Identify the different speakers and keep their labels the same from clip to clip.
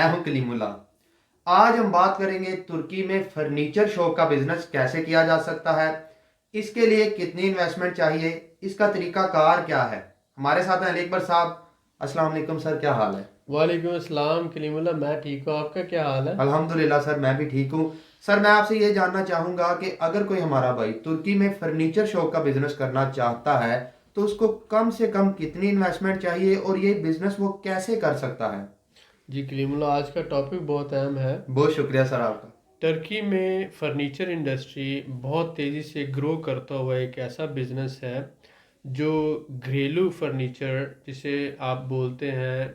Speaker 1: हूं कलीमुल्लाह। आज हम बात करेंगे तुर्की में फर्नीचर शॉप का बिजनेस कैसे किया जा सकता है, इसके लिए कितनी इन्वेस्टमेंट चाहिए, इसका तरीका कार क्या है। हमारे साथ हैं अली अकबर साहब। अस्सलाम वालेकुम सर, क्या हाल है?
Speaker 2: वालेकुम अस्सलाम कलीमुल्लाह। मैं ठीक हूँ, आपका क्या हाल है?
Speaker 1: अल्हम्दुलिल्लाह सर, मैं भी ठीक हूँ। सर मैं आपसे ये जानना चाहूंगा कि अगर कोई हमारा भाई तुर्की में फर्नीचर शॉप का बिजनेस करना चाहता है तो उसको कम से कम कितनी इन्वेस्टमेंट चाहिए और ये बिजनेस वो कैसे कर सकता है?
Speaker 2: जी कलीमुल्लाह, आज का टॉपिक बहुत अहम है।
Speaker 1: बहुत शुक्रिया सर आपका।
Speaker 2: टर्की में फ़र्नीचर इंडस्ट्री बहुत तेज़ी से ग्रो करता हुआ एक ऐसा बिज़नेस है जो घरेलू फर्नीचर, जिसे आप बोलते हैं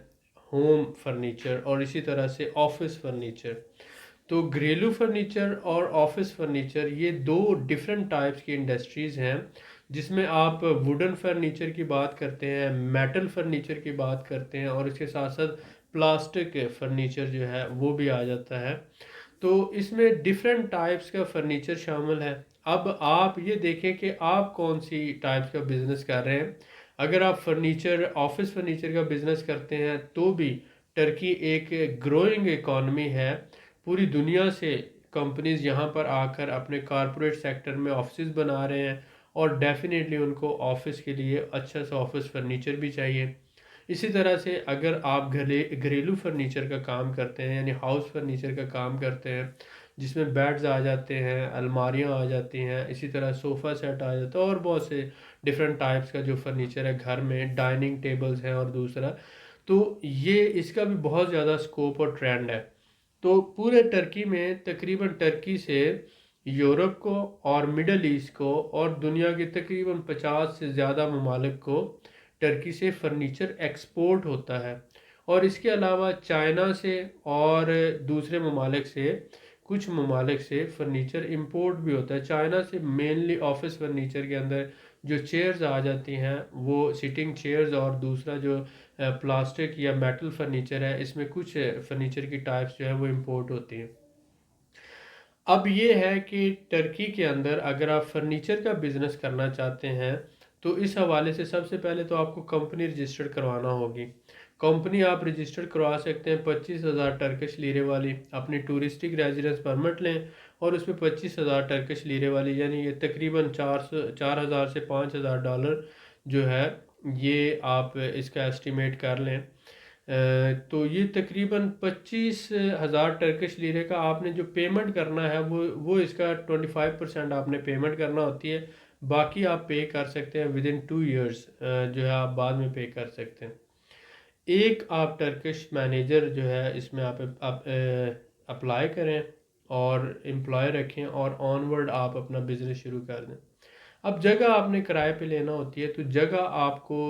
Speaker 2: होम फर्नीचर, और इसी तरह से ऑफिस फर्नीचर। तो घरेलू फर्नीचर और ऑफिस फर्नीचर ये दो डिफरेंट टाइप्स की इंडस्ट्रीज़ हैं, जिसमें आप वुडन फर्नीचर की बात करते हैं, मेटल फर्नीचर की बात करते हैं, और इसके साथ साथ प्लास्टिक फर्नीचर जो है वो भी आ जाता है। तो इसमें डिफरेंट टाइप्स का फर्नीचर शामिल है। अब आप ये देखें कि आप कौन सी टाइप्स का बिजनेस कर रहे हैं। अगर आप फर्नीचर ऑफिस फर्नीचर का बिजनेस करते हैं तो भी टर्की एक ग्रोइंग इकॉनमी है। पूरी दुनिया से कंपनीज यहाँ पर आकर अपने कॉरपोरेट सेक्टर में ऑफिस बना रहे हैं, और डेफिनेटली उनको ऑफिस के लिए अच्छा सा ऑफिस फर्नीचर भी चाहिए। इसी तरह से अगर आप घरेलू फर्नीचर का काम करते हैं, यानी हाउस फर्नीचर का काम करते हैं, जिसमें बेड्स आ जाते हैं, अलमारियाँ आ जाती हैं, इसी तरह सोफ़ा सेट आ जाता है, और बहुत से डिफरेंट टाइप्स का जो फर्नीचर है घर में, डाइनिंग टेबल्स हैं और दूसरा, तो ये इसका भी बहुत ज़्यादा स्कोप और ट्रेंड है। तो पूरे टर्की में तकरीबन टर्की से यूरोप को और मिडल ईस्ट को और दुनिया के तकरीबन 50 से ज़्यादा ममालिक को टर्की से फर्नीचर एक्सपोर्ट होता है। और इसके अलावा चाइना से और दूसरे ममालिक से, कुछ ममालिक से फर्नीचर इंपोर्ट भी होता है। चाइना से मेनली ऑफिस फर्नीचर के अंदर जो चेयर्स आ जाती हैं वो सिटिंग चेयर्स, और दूसरा जो प्लास्टिक या मेटल फर्नीचर है, इसमें कुछ फर्नीचर की टाइप्स जो है वो इंपोर्ट होती हैं। अब ये है कि टर्की के अंदर अगर आप फर्नीचर का बिजनेस करना चाहते हैं तो इस हवाले से सबसे पहले तो आपको कंपनी रजिस्टर्ड करवाना होगी। कंपनी आप रजिस्टर्ड करवा सकते हैं 25,000 टर्किश लीरे वाली। अपनी टूरिस्टिक रेजिडेंस परमिट लें और उसमें 25,000 टर्किश लीरे वाली, यानी ये तकरीबन 4,000 से $5,000 जो है, ये आप इसका एस्टिमेट कर लें। तो ये तकरीबन 25,000 टर्किश लीरे का आपने जो पेमेंट करना है वो इसका 25% आपने पेमेंट करना होती है। बाकी आप पे कर सकते हैं विद इन 2 ईयर्स, जो है आप बाद में पे कर सकते हैं। एक आप टर्किश मैनेजर जो है इसमें आप अप्लाई करें और एम्प्लॉय रखें, और ऑनवर्ड आप अपना बिजनेस शुरू कर दें। अब जगह आपने किराए पे लेना होती है, तो जगह आपको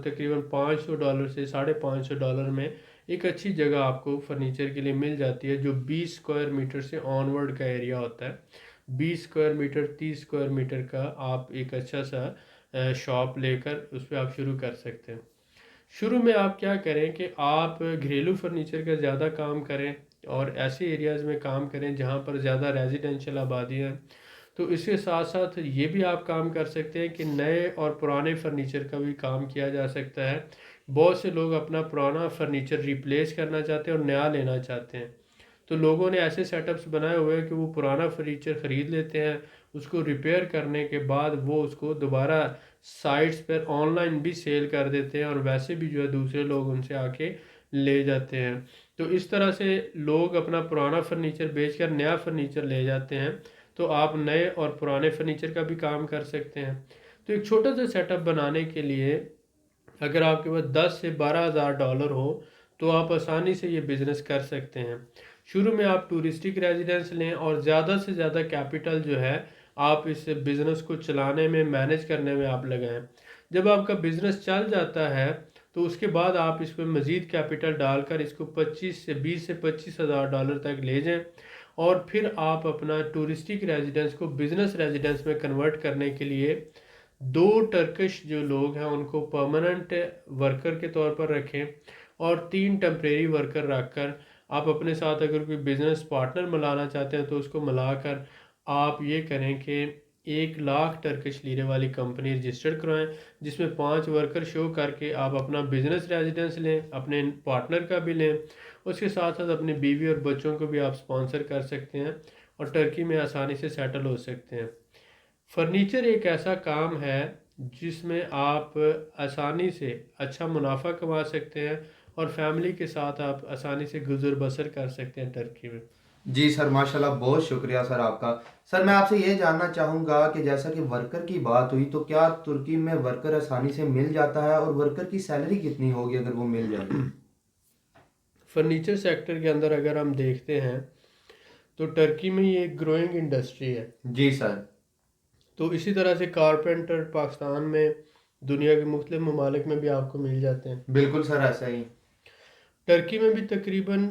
Speaker 2: तकरीबन $500 से $550 में एक अच्छी जगह आपको फर्नीचर के लिए मिल जाती है, जो 20 स्क्वायर मीटर से ऑनवर्ड का एरिया होता है। 20 स्क्वायर मीटर, 30 स्क्वायर मीटर का आप एक अच्छा सा शॉप लेकर उस पर आप शुरू कर सकते हैं। शुरू में आप क्या करें कि आप घरेलू फर्नीचर का ज़्यादा काम करें, और ऐसे एरियाज़ में काम करें जहाँ पर ज़्यादा रेजिडेंशियल आबादी है। तो इसके साथ साथ ये भी आप काम कर सकते हैं कि नए और पुराने फर्नीचर का भी काम किया जा सकता है। बहुत से लोग अपना पुराना फर्नीचर रिप्लेस करना चाहते हैं और नया लेना चाहते हैं। तो लोगों ने ऐसे सेटअप्स बनाए हुए हैं कि वो पुराना फर्नीचर ख़रीद लेते हैं, उसको रिपेयर करने के बाद वो उसको दोबारा साइट्स पर ऑनलाइन भी सेल कर देते हैं, और वैसे भी जो है दूसरे लोग उनसे आके ले जाते हैं। तो इस तरह से लोग अपना पुराना फर्नीचर बेचकर नया फर्नीचर ले जाते हैं। तो आप नए और पुराने फर्नीचर का भी काम कर सकते हैं। तो एक छोटा सा सेटअप बनाने के लिए अगर आपके पास 10 से $12,000 हो तो आप आसानी से ये बिज़नेस कर सकते हैं। शुरू में आप टूरिस्टिक रेजिडेंस लें और ज़्यादा से ज़्यादा कैपिटल जो है आप इस बिज़नेस को चलाने में, मैनेज करने में आप लगाएं। जब आपका बिज़नेस चल जाता है तो उसके बाद आप इसमें मज़ीद कैपिटल डालकर इसको 20 से $25,000 तक ले जाएं, और फिर आप अपना टूरिस्टिक रेजिडेंस को बिज़नेस रेजिडेंस में कन्वर्ट करने के लिए दो टर्किश जो लोग हैं उनको परमानेंट वर्कर के तौर पर रखें, और 3 टेम्परेरी वर्कर रखकर आप अपने साथ अगर कोई बिजनेस पार्टनर मिलाना चाहते हैं तो उसको मिलाकर आप ये करें कि 1 लाख टर्किश लीरे वाली कंपनी रजिस्टर्ड करवाएं, जिसमें 5 वर्कर शो करके आप अपना बिजनेस रेजिडेंस लें, अपने पार्टनर का भी लें, उसके साथ साथ अपनी बीवी और बच्चों को भी आप स्पॉन्सर कर सकते हैं और टर्की में आसानी से सेटल हो सकते हैं। फर्नीचर एक ऐसा काम है जिसमें आप आसानी से अच्छा मुनाफा कमा सकते हैं और फैमिली के साथ आप आसानी से गुजर बसर कर सकते हैं टर्की में।
Speaker 1: जी सर, माशाल्लाह, बहुत शुक्रिया सर आपका। सर मैं आपसे ये जानना चाहूँगा कि जैसा कि वर्कर की बात हुई, तो क्या तुर्की में वर्कर आसानी से मिल जाता है और वर्कर की सैलरी कितनी होगी अगर वो मिल जाए?
Speaker 2: फर्नीचर सेक्टर के अंदर अगर हम देखते हैं तो टर्की में ये एक ग्रोइंग इंडस्ट्री है।
Speaker 1: जी सर।
Speaker 2: तो इसी तरह से कारपेंटर पाकिस्तान में, दुनिया के मुख्तलिफ ममालिक में भी आपको मिल जाते हैं।
Speaker 1: बिल्कुल सर, ऐसा ही।
Speaker 2: टर्की में भी तकरीबन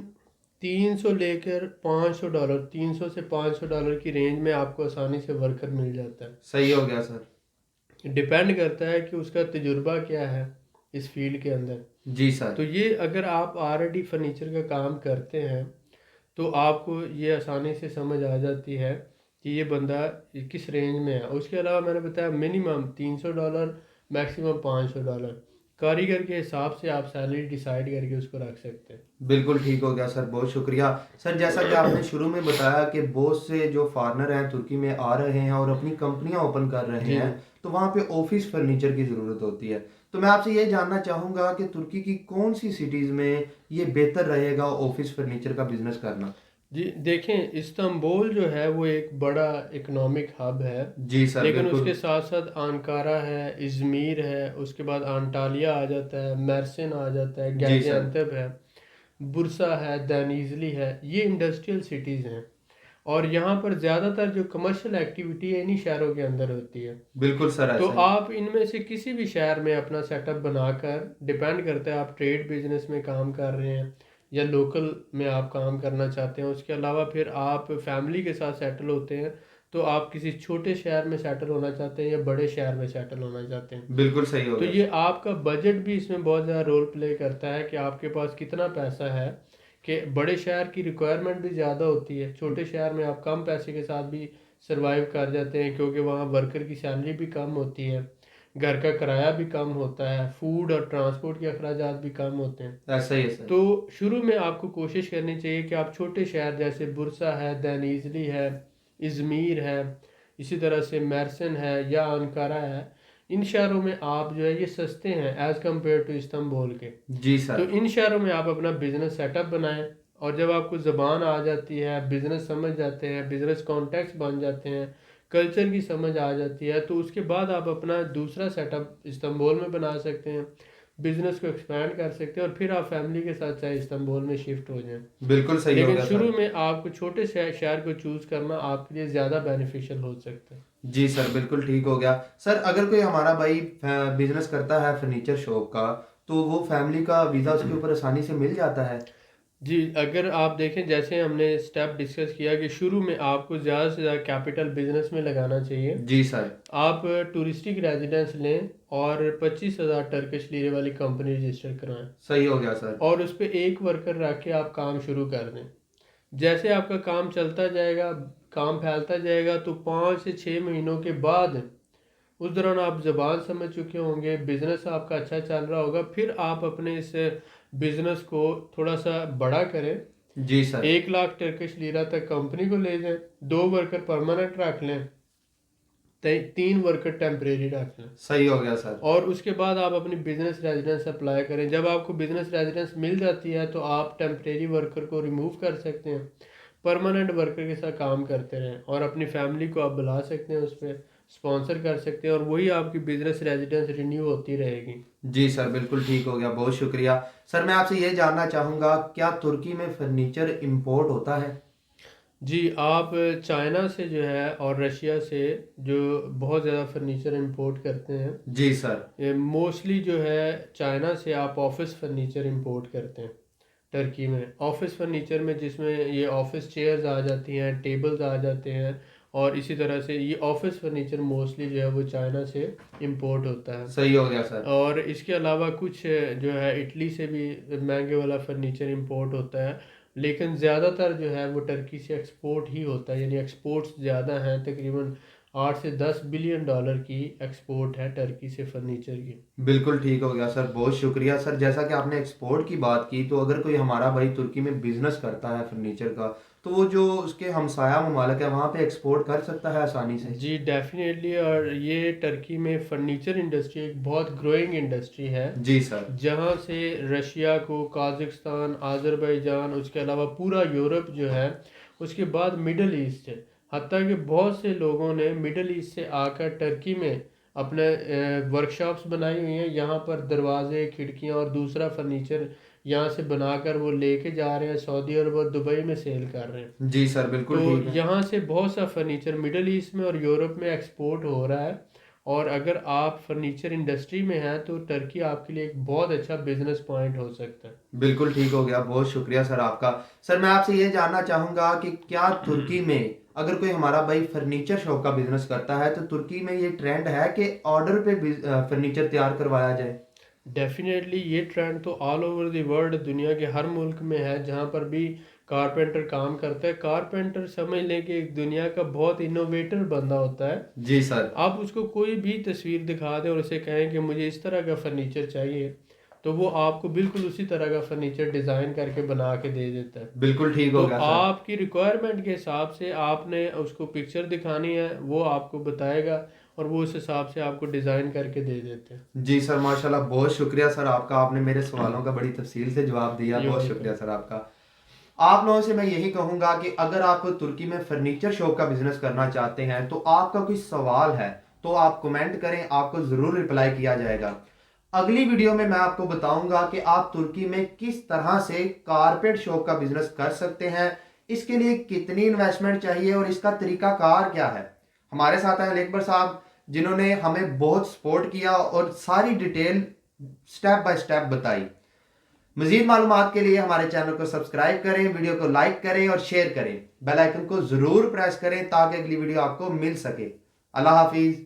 Speaker 2: 300 लेकर $500, 300 से $500 की रेंज में आपको आसानी से वर्कर मिल जाता है।
Speaker 1: सही हो गया सर।
Speaker 2: डिपेंड करता है कि उसका तजुर्बा क्या है इस फील्ड के अंदर।
Speaker 1: जी सर।
Speaker 2: तो ये अगर आप ऑलरेडी फर्नीचर का काम करते हैं तो आपको ये आसानी से समझ आ जाती है कि ये बंदा किस रेंज में है। उसके अलावा मैंने बताया मिनिमम $300, मैक्सिमम $500, कारीगर के हिसाब से आप सैलरी डिसाइड करके उसको रख सकते हैं।
Speaker 1: बिल्कुल ठीक हो गया सर, बहुत शुक्रिया। सर जैसा कि आपने शुरू में बताया कि बहुत से जो फॉरेनर हैं तुर्की में आ रहे हैं और अपनी कंपनियां ओपन कर रहे
Speaker 2: जी
Speaker 1: हैं, तो वहाँ पे ऑफिस फर्नीचर की ज़रूरत होती है। तो मैं आपसे ये जानना चाहूँगा कि तुर्की की कौन सी सिटीज़ में ये बेहतर रहेगा ऑफिस फर्नीचर का बिजनेस करना?
Speaker 2: जी देखें, इस्तांबुल जो है वो एक बड़ा इकोनॉमिक हब है,
Speaker 1: जी सर,
Speaker 2: लेकिन उसके
Speaker 1: बिल्कुल।
Speaker 2: साथ साथ अंकारा है, इज़मीर है, उसके बाद अंटालिया आ जाता है, मेर्सिन आ जाता है,
Speaker 1: जी सर।
Speaker 2: गाजियान्तप है, बुरसा है, देनीजली है। ये इंडस्ट्रियल सिटीज़ हैं और यहाँ पर ज़्यादातर जो कमर्शियल एक्टिविटी है इन्हीं शहरों के अंदर होती है।
Speaker 1: बिल्कुल सर,
Speaker 2: तो
Speaker 1: ऐसा ही।
Speaker 2: आप इनमें से किसी भी शहर में अपना सेटअप बनाकर, डिपेंड करता है आप ट्रेड बिजनेस में काम कर रहे हैं या लोकल में आप काम करना चाहते हैं। उसके अलावा फिर आप फैमिली के साथ सेटल होते हैं तो आप किसी छोटे शहर में सेटल होना चाहते हैं या बड़े शहर में सेटल होना चाहते हैं।
Speaker 1: बिल्कुल सही हो
Speaker 2: तो
Speaker 1: गया
Speaker 2: ये
Speaker 1: सर।
Speaker 2: आपका बजट भी इसमें बहुत ज़्यादा रोल प्ले करता है कि आपके पास कितना पैसा है। कि बड़े शहर की रिक्वायरमेंट भी ज़्यादा होती है, छोटे शहर में आप कम पैसे के साथ भी सरवाइव कर जाते हैं क्योंकि वहाँ वर्कर की सैलरी भी कम होती है, घर का किराया भी कम होता है, फूड और ट्रांसपोर्ट के अखराजात भी कम होते हैं।
Speaker 1: ऐसा ही है सर।
Speaker 2: तो शुरू में आपको कोशिश करनी चाहिए कि आप छोटे शहर जैसे बुरसा है, देनीजली है, इज़मीर है, इसी तरह से मेर्सिन है या अंकारा है, इन शहरों में आप जो है ये सस्ते हैं एज़ कम्पेयर टू इस्तांबुल के।
Speaker 1: जी
Speaker 2: तो
Speaker 1: सर।
Speaker 2: इन शहरों में आप अपना बिजनेस सेटअप बनाएं और जब आपको ज़बान आ जाती है, बिजनेस समझ जाते हैं, बिजनेस कॉन्टेक्ट्स बन जाते हैं, कल्चर की समझ आ जाती है, तो उसके बाद आप अपना दूसरा सेटअप इस्तांबुल में बना सकते हैं, बिजनेस को एक्सपैंड कर सकते हैं और फिर आप फैमिली के साथ चाहे इस्तांबुल में शिफ्ट हो जाएं।
Speaker 1: बिल्कुल सही हो
Speaker 2: लेकिन
Speaker 1: गया
Speaker 2: शुरू
Speaker 1: सर।
Speaker 2: में आपको छोटे शहर को चूज़ करना आपके लिए ज़्यादा बेनिफिशियल हो सकता है।
Speaker 1: जी सर, बिल्कुल ठीक हो गया। सर अगर कोई हमारा भाई बिजनेस करता है फर्नीचर शॉप का, तो वो फैमिली का वीज़ा उसके ऊपर आसानी से मिल जाता है?
Speaker 2: जी, अगर आप देखें जैसे हमने स्टेप डिस्कस किया कि शुरू में आपको ज़्यादा से ज़्यादा कैपिटल बिजनेस में लगाना चाहिए।
Speaker 1: जी सर।
Speaker 2: आप टूरिस्टिक रेजिडेंस लें और 25,000 टर्किश लीरे वाली कंपनी रजिस्टर करवाएं
Speaker 1: सही हो गया सर।
Speaker 2: और उस पर एक वर्कर रख के आप काम शुरू कर दें। जैसे आपका काम चलता जाएगा, काम फैलता जाएगा, तो 5 से 6 महीनों के बाद उस दौरान आप ज़बान समझ चुके होंगे, बिज़नेस आपका अच्छा चल रहा होगा, फिर आप अपने इस बिज़नेस को थोड़ा सा बड़ा करें।
Speaker 1: जी सर।
Speaker 2: 1 लाख टर्किश लीरा तक कंपनी को ले जाएं, 2 वर्कर परमानेंट रख लें, 3 वर्कर टेम्परेरी रख लें
Speaker 1: सही हो गया सर।
Speaker 2: और उसके बाद आप अपनी बिजनेस रेजिडेंस अप्लाई करें। जब आपको बिजनेस रेजिडेंस मिल जाती है तो आप टेम्परेरी वर्कर को रिमूव कर सकते हैं, परमानेंट वर्कर के साथ काम करते रहें और अपनी फैमिली को आप बुला सकते हैं, उस पर स्पॉन्सर कर सकते हैं और वही आपकी बिजनेस रेजिडेंस रिन्यू होती रहेगी।
Speaker 1: जी सर, बिल्कुल ठीक हो गया, बहुत शुक्रिया। सर मैं आपसे ये जानना चाहूँगा, क्या तुर्की में फर्नीचर इंपोर्ट होता है?
Speaker 2: जी, आप चाइना से जो है और रशिया से जो बहुत ज़्यादा फर्नीचर इंपोर्ट करते हैं।
Speaker 1: जी सर।
Speaker 2: मोस्टली जो है चाइना से आप ऑफिस फर्नीचर इंपोर्ट करते हैं टर्की में। ऑफिस फर्नीचर में जिसमें ये ऑफिस चेयर्स आ जाती हैं, टेबल्स आ जाते हैं और इसी तरह से ये ऑफिस फर्नीचर मोस्टली जो है वो चाइना से इंपोर्ट होता है।
Speaker 1: सही हो गया सर।
Speaker 2: और इसके अलावा कुछ जो है इटली से भी महंगे वाला फर्नीचर इंपोर्ट होता है, लेकिन ज़्यादातर जो है वो टर्की से एक्सपोर्ट ही होता है, यानी एक्सपोर्ट्स ज़्यादा हैं। तकरीबन $8 से 10 बिलियन की एक्सपोर्ट है टर्की से फर्नीचर की।
Speaker 1: बिल्कुल ठीक हो गया सर, बहुत शुक्रिया सर। जैसा कि आपने एक्सपोर्ट की बात की, तो अगर कोई हमारा भाई तुर्की में बिजनेस करता है फर्नीचर का, तो वो जो उसके हमसाया ममालिक है वहाँ पे एक्सपोर्ट कर सकता है आसानी से।
Speaker 2: जी डेफिनेटली। और ये टर्की में फर्नीचर इंडस्ट्री एक बहुत ग्रोइंग इंडस्ट्री है,
Speaker 1: जी सर।
Speaker 2: जहाँ से रशिया को, काज़ाकिस्तान, आज़रबाईजान, उसके अलावा पूरा यूरोप जो है, उसके बाद मिडल ईस्ट है। हत्ता कि बहुत से लोगों ने मिडल ईस्ट से आकर टर्की में अपने वर्कशॉप्स बनाई हुई हैं। यहाँ पर दरवाजे, खिड़कियाँ और दूसरा फर्नीचर यहाँ से बनाकर वो लेके जा रहे हैं सऊदी अरब और दुबई में सेल कर रहे हैं।
Speaker 1: जी सर,
Speaker 2: तो
Speaker 1: बिल्कुल ठीक है।
Speaker 2: यहाँ से बहुत सा फर्नीचर मिडल ईस्ट में और यूरोप में एक्सपोर्ट हो रहा है। और अगर आप फर्नीचर इंडस्ट्री में हैं तो टर्की आपके लिए एक बहुत अच्छा बिजनेस पॉइंट हो सकता है।
Speaker 1: बिल्कुल ठीक हो गया, बहुत शुक्रिया सर आपका। सर मैं आपसे ये जानना चाहूँगा कि क्या तुर्की में अगर कोई हमारा भाई फर्नीचर शॉप का बिजनेस करता है, तो तुर्की में ये ट्रेंड है कि ऑर्डर पे फर्नीचर तैयार करवाया जाए?
Speaker 2: डेफिनेटली ये ट्रेंड तो ऑल ओवर द वर्ल्ड, दुनिया के हर मुल्क में है जहाँ पर भी कारपेंटर काम करता है। कारपेंटर समझ लें कि एक दुनिया का बहुत इनोवेटर बंदा होता है।
Speaker 1: जी सर।
Speaker 2: आप उसको कोई भी तस्वीर दिखा दें और उसे कहें कि मुझे इस तरह का फर्नीचर चाहिए, तो वो आपको बिल्कुल उसी तरह का फर्नीचर डिज़ाइन करके बना के दे देता है।
Speaker 1: बिल्कुल ठीक हो
Speaker 2: तो
Speaker 1: गया सर।
Speaker 2: आपकी रिक्वायरमेंट के हिसाब से आपने उसको पिक्चर दिखानी है, वो आपको बताएगा और वो उस हिसाब से आपको डिज़ाइन करके दे देते हैं।
Speaker 1: जी सर, माशाल्लाह, बहुत शुक्रिया सर आपका। आपने मेरे सवालों का बड़ी तफसील से जवाब दिया,
Speaker 2: यू
Speaker 1: बहुत
Speaker 2: वेलकम।
Speaker 1: शुक्रिया सर आपका। आप लोगों से मैं यही कहूंगा कि अगर आप तुर्की में फर्नीचर शॉप का बिजनेस करना चाहते हैं, तो आपका कोई सवाल है तो आप कमेंट करें, आपको जरूर रिप्लाई किया जाएगा। अगली वीडियो में मैं आपको बताऊंगा कि आप तुर्की में किस तरह से कारपेट शॉप का बिजनेस कर सकते हैं, इसके लिए कितनी इन्वेस्टमेंट चाहिए और इसका तरीकाकार क्या है। हमारे साथ हैं अली अकबर साहब, जिन्होंने हमें बहुत सपोर्ट किया और सारी डिटेल स्टेप बाय स्टेप बताई। मजीद मालूमात के लिए हमारे चैनल को सब्सक्राइब करें, वीडियो को लाइक करें और शेयर करें, बेल आइकन को जरूर प्रेस करें ताकि अगली वीडियो आपको मिल सके। अल्लाह हाफिज।